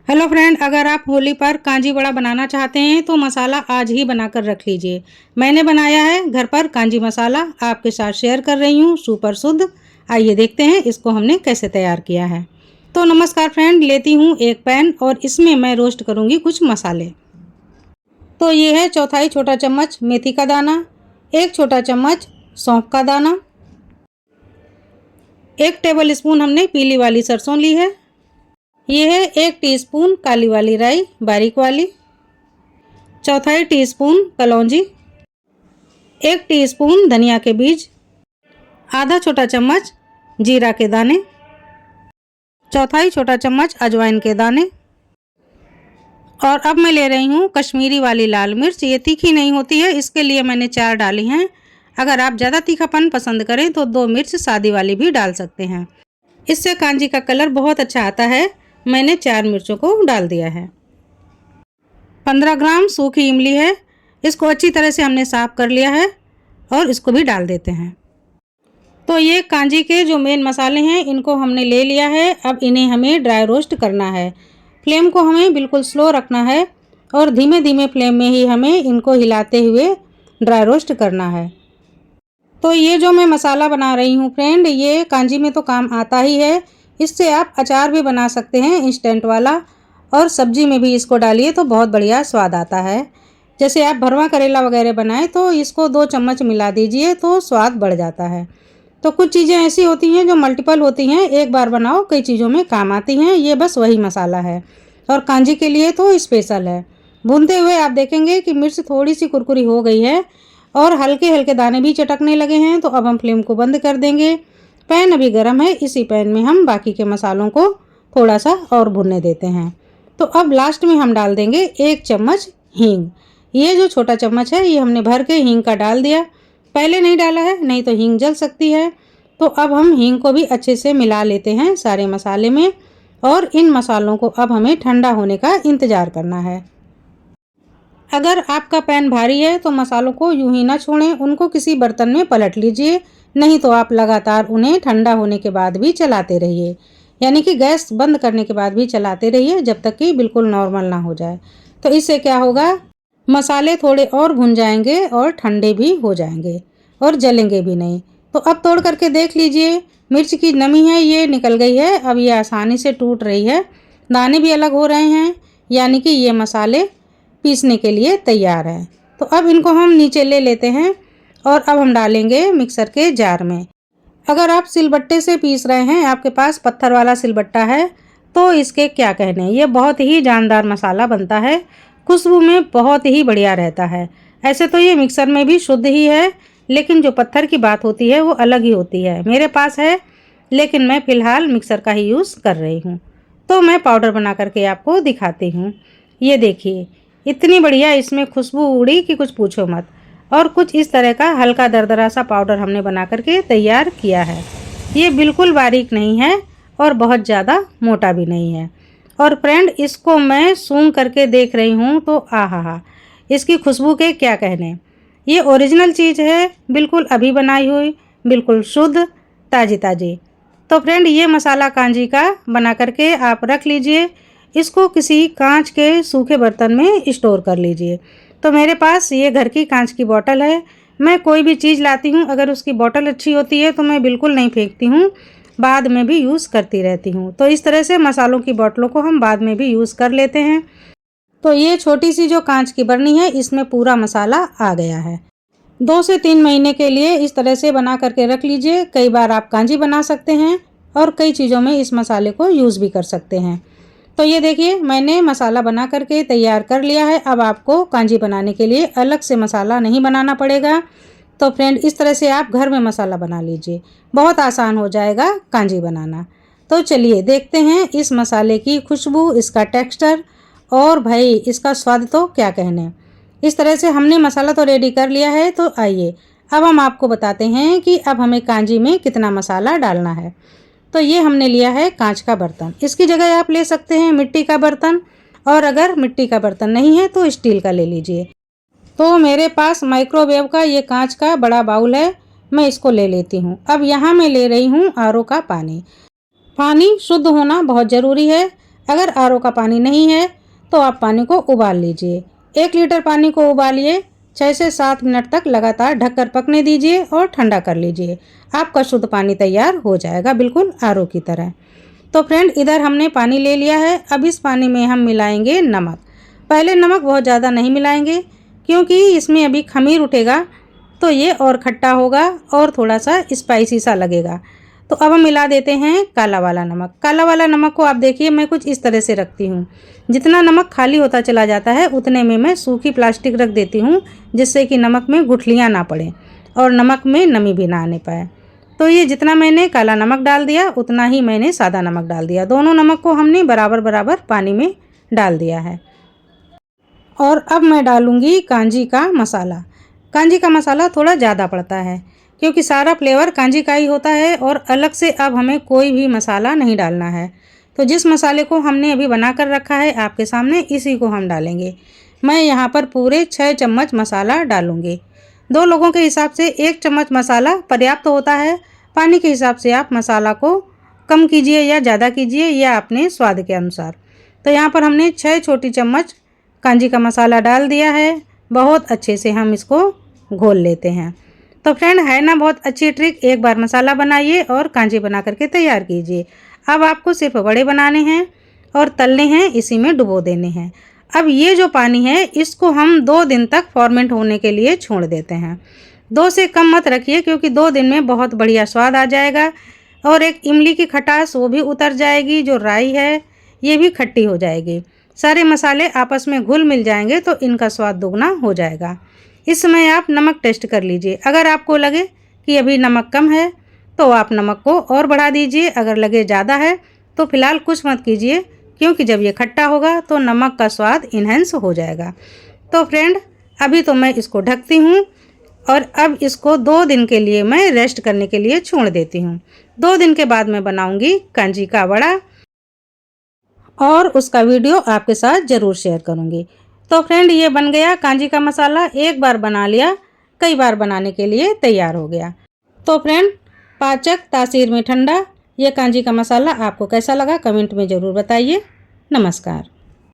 Hello friend, अगर आप होली पर कांजी बड़ा बनाना चाहते हैं तो मसाला आज ही बनाकर रख लीजिए। मैंने बनाया है घर पर कांजी मसाला, आपके साथ शेयर कर रही हूँ, सुपर शुद्ध। आइए देखते हैं इसको हमने कैसे तैयार किया है। तो नमस्कार फ्रेंड, लेती हूँ एक पैन और इसमें मैं रोस्ट करूँगी कुछ मसाले। तो ये है चौथाई छोटा चम्मच मेथी का दाना, 1 छोटा चम्मच सौंफ का दाना, 1 टेबल स्पून हमने पीली वाली सरसों ली है। ये है 1 टीस्पून काली वाली राई बारीक वाली, चौथाई टीस्पून कलौंजी, 1 टीस्पून धनिया के बीज, आधा छोटा चम्मच जीरा के दाने, चौथाई छोटा चम्मच अजवाइन के दाने। और अब मैं ले रही हूँ कश्मीरी वाली लाल मिर्च। ये तीखी नहीं होती है, इसके लिए मैंने 4 डाली हैं। अगर आप ज़्यादा तीखापन पसंद करें तो 2 मिर्च सादी वाली भी डाल सकते हैं, इससे कांजी का कलर बहुत अच्छा आता है। मैंने 4 मिर्चों को डाल दिया है। 15 ग्राम सूखी इमली है, इसको अच्छी तरह से हमने साफ कर लिया है और इसको भी डाल देते हैं। तो ये कांजी के जो मेन मसाले हैं इनको हमने ले लिया है। अब इन्हें हमें ड्राई रोस्ट करना है। फ्लेम को हमें बिल्कुल स्लो रखना है और धीमे धीमे फ्लेम में ही हमें इनको हिलाते हुए ड्राई रोस्ट करना है। तो ये जो मैं मसाला बना रही हूँ फ्रेंड, ये कांजी में तो काम आता ही है। इससे आप अचार भी बना सकते हैं इंस्टेंट वाला, और सब्जी में भी इसको डालिए तो बहुत बढ़िया स्वाद आता है। जैसे आप भरवा करेला वगैरह बनाएं तो इसको 2 चम्मच मिला दीजिए तो स्वाद बढ़ जाता है। तो कुछ चीज़ें ऐसी होती हैं जो मल्टीपल होती हैं, एक बार बनाओ कई चीज़ों में काम आती हैं। ये बस वही मसाला है और कांजी के लिए तो स्पेशल है। भूनते हुए आप देखेंगे कि मिर्च थोड़ी सी कुरकुरी हो गई है और हल्के हल्के दाने भी चटकने लगे हैं। तो अब हम फ्लेम को बंद कर देंगे। पैन अभी गर्म है, इसी पैन में हम बाकी के मसालों को थोड़ा सा और भुनने देते हैं। तो अब लास्ट में हम डाल देंगे 1 चम्मच हींग। ये जो छोटा चम्मच है ये हमने भर के हींग का डाल दिया, पहले नहीं डाला है नहीं तो हींग जल सकती है। तो अब हम हींग को भी अच्छे से मिला लेते हैं सारे मसाले में, और इन मसालों को अब हमें ठंडा होने का इंतज़ार करना है। अगर आपका पैन भारी है तो मसालों को यूं ही ना छोड़ें, उनको किसी बर्तन में पलट लीजिए, नहीं तो आप लगातार उन्हें ठंडा होने के बाद भी चलाते रहिए। यानी कि गैस बंद करने के बाद भी चलाते रहिए जब तक कि बिल्कुल नॉर्मल ना हो जाए। तो इससे क्या होगा, मसाले थोड़े और भुन जाएंगे और ठंडे भी हो जाएंगे और जलेंगे भी नहीं। तो अब तोड़ करके देख लीजिए, मिर्च की नमी है ये निकल गई है। अब ये आसानी से टूट रही है, दाने भी अलग हो रहे हैं, यानी कि ये मसाले पीसने के लिए तैयार है। तो अब इनको हम नीचे ले लेते हैं और अब हम डालेंगे मिक्सर के जार में। अगर आप सिलबट्टे से पीस रहे हैं, आपके पास पत्थर वाला सिलबट्टा है, तो इसके क्या कहने, ये बहुत ही जानदार मसाला बनता है, खुशबू में बहुत ही बढ़िया रहता है। ऐसे तो ये मिक्सर में भी शुद्ध ही है, लेकिन जो पत्थर की बात होती है वो अलग ही होती है। मेरे पास है, लेकिन मैं फ़िलहाल मिक्सर का ही यूज़ कर रही हूँ। तो मैं पाउडर बना करके आपको दिखाती हूँ। ये देखिए, इतनी बढ़िया इसमें खुशबू उड़ी कि कुछ पूछो मत। और कुछ इस तरह का हल्का दरदरा सा पाउडर हमने बना करके तैयार किया है। ये बिल्कुल बारीक नहीं है और बहुत ज़्यादा मोटा भी नहीं है। और फ्रेंड, इसको मैं सूंघ करके देख रही हूँ तो आहा, इसकी खुशबू के क्या कहने। ये ओरिजिनल चीज़ है, बिल्कुल अभी बनाई हुई, बिल्कुल शुद्ध, ताज़ी ताज़ी। तो फ्रेंड, ये मसाला कांजी का बना करके आप रख लीजिए। इसको किसी कांच के सूखे बर्तन में स्टोर कर लीजिए। तो मेरे पास ये घर की कांच की बोतल है। मैं कोई भी चीज़ लाती हूँ, अगर उसकी बोतल अच्छी होती है तो मैं बिल्कुल नहीं फेंकती हूँ, बाद में भी यूज़ करती रहती हूँ। तो इस तरह से मसालों की बोतलों को हम बाद में भी यूज़ कर लेते हैं। तो ये छोटी सी जो कांच की बरनी है, इसमें पूरा मसाला आ गया है। 2 से 3 महीने के लिए इस तरह से बना करके रख लीजिए। कई बार आप कांजी बना सकते हैं और कई चीज़ों में इस मसाले को यूज़ भी कर सकते हैं। तो ये देखिए, मैंने मसाला बना करके तैयार कर लिया है। अब आपको कांजी बनाने के लिए अलग से मसाला नहीं बनाना पड़ेगा। तो फ्रेंड, इस तरह से आप घर में मसाला बना लीजिए, बहुत आसान हो जाएगा कांजी बनाना। तो चलिए देखते हैं इस मसाले की खुशबू, इसका टेक्सचर और भाई इसका स्वाद तो क्या कहने। इस तरह से हमने मसाला तो रेडी कर लिया है। तो आइए अब हम आपको बताते हैं कि अब हमें कांजी में कितना मसाला डालना है। तो ये हमने लिया है कांच का बर्तन, इसकी जगह आप ले सकते हैं मिट्टी का बर्तन, और अगर मिट्टी का बर्तन नहीं है तो स्टील का ले लीजिए। तो मेरे पास माइक्रोवेव का ये कांच का बड़ा बाउल है, मैं इसको ले लेती हूँ। अब यहाँ मैं ले रही हूँ आरओ का पानी। पानी शुद्ध होना बहुत ज़रूरी है। अगर आरओ का पानी नहीं है तो आप पानी को उबाल लीजिए। 1 लीटर पानी को उबालिए, 6 से 7 मिनट तक लगातार ढककर पकने दीजिए और ठंडा कर लीजिए। आपका शुद्ध पानी तैयार हो जाएगा, बिल्कुल आरओ की तरह। तो फ्रेंड, इधर हमने पानी ले लिया है। अब इस पानी में हम मिलाएंगे नमक। पहले नमक बहुत ज़्यादा नहीं मिलाएंगे क्योंकि इसमें अभी खमीर उठेगा तो ये और खट्टा होगा और थोड़ा सा स्पाइसी सा लगेगा। तो अब हम मिला देते हैं काला वाला नमक। काला वाला नमक को आप देखिए मैं कुछ इस तरह से रखती हूँ। जितना नमक खाली होता चला जाता है उतने में मैं सूखी प्लास्टिक रख देती हूँ, जिससे कि नमक में गुठलियाँ ना पड़ें और नमक में नमी भी ना आने पाए। तो ये जितना मैंने काला नमक डाल दिया उतना ही मैंने सादा नमक डाल दिया। दोनों नमक को हमने बराबर बराबर पानी में डाल दिया है। और अब मैं डालूँगी कांजी का मसाला। कांजी का मसाला थोड़ा ज़्यादा पड़ता है क्योंकि सारा फ्लेवर कांजी का ही होता है और अलग से अब हमें कोई भी मसाला नहीं डालना है। तो जिस मसाले को हमने अभी बना कर रखा है आपके सामने, इसी को हम डालेंगे। मैं यहाँ पर पूरे 6 चम्मच मसाला डालूँगी। 2 लोगों के हिसाब से 1 चम्मच मसाला पर्याप्त होता है। पानी के हिसाब से आप मसाला को कम कीजिए या ज़्यादा कीजिए, या अपने स्वाद के अनुसार। तो यहाँ पर हमने 6 छोटी चम्मच कांजी का मसाला डाल दिया है। बहुत अच्छे से हम इसको घोल लेते हैं। तो फ्रेंड, है ना बहुत अच्छी ट्रिक। एक बार मसाला बनाइए और कांजी बना करके तैयार कीजिए। अब आपको सिर्फ बड़े बनाने हैं और तलने हैं, इसी में डुबो देने हैं। अब ये जो पानी है इसको हम 2 दिन तक फॉर्मेंट होने के लिए छोड़ देते हैं। 2 से कम मत रखिए क्योंकि 2 दिन में बहुत बढ़िया स्वाद आ जाएगा और एक इमली की खटास वो भी उतर जाएगी। जो राई है ये भी खट्टी हो जाएगी। सारे मसाले आपस में घुल मिल जाएंगे तो इनका स्वाद दुगना हो जाएगा। इस समय आप नमक टेस्ट कर लीजिए। अगर आपको लगे कि अभी नमक कम है तो आप नमक को और बढ़ा दीजिए। अगर लगे ज़्यादा है तो फिलहाल कुछ मत कीजिए क्योंकि जब ये खट्टा होगा तो नमक का स्वाद इन्हेंस हो जाएगा। तो फ्रेंड, अभी तो मैं इसको ढकती हूँ और अब इसको 2 दिन के लिए मैं रेस्ट करने के लिए छोड़ देती हूँ। 2 दिन के बाद मैं बनाऊँगी कांजी का वड़ा और उसका वीडियो आपके साथ ज़रूर शेयर करूँगी। तो फ्रेंड, ये बन गया कांजी का मसाला। एक बार बना लिया, कई बार बनाने के लिए तैयार हो गया। तो फ्रेंड, पाचक तासीर में ठंडा ये कांजी का मसाला आपको कैसा लगा कमेंट में ज़रूर बताइए। नमस्कार।